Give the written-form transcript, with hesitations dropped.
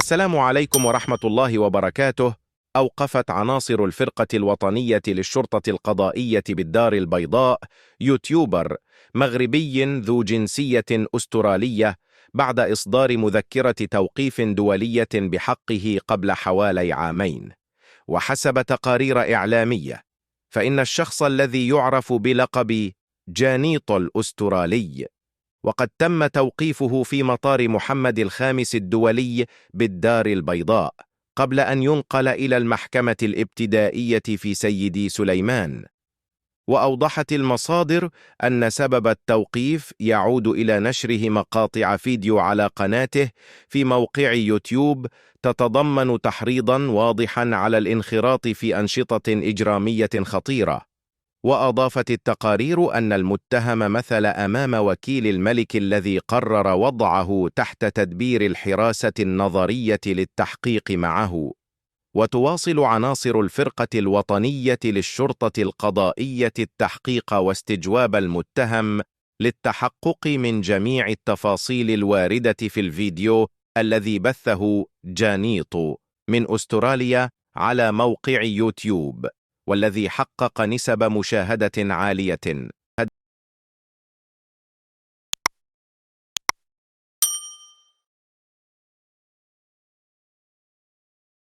السلام عليكم ورحمة الله وبركاته. أوقفت عناصر الفرقة الوطنية للشرطة القضائية بالدار البيضاء يوتيوبر مغربي ذو جنسية أسترالية بعد إصدار مذكرة توقيف دولية بحقه قبل حوالي عامين. وحسب تقارير إعلامية، فإن الشخص الذي يعرف بلقب جانيط الأسترالي وقد تم توقيفه في مطار محمد الخامس الدولي بالدار البيضاء قبل أن ينقل إلى المحكمة الابتدائية في سيدي سليمان. وأوضحت المصادر أن سبب التوقيف يعود إلى نشره مقاطع فيديو على قناته في موقع يوتيوب تتضمن تحريضاً واضحاً على الانخراط في أنشطة إجرامية خطيرة. وأضافت التقارير أن المتهم مثل أمام وكيل الملك الذي قرر وضعه تحت تدبير الحراسة النظرية للتحقيق معه. وتواصل عناصر الفرقة الوطنية للشرطة القضائية التحقيق واستجواب المتهم للتحقق من جميع التفاصيل الواردة في الفيديو الذي بثه جانيط من أستراليا على موقع يوتيوب، والذي حقق نسب مشاهدة عالية.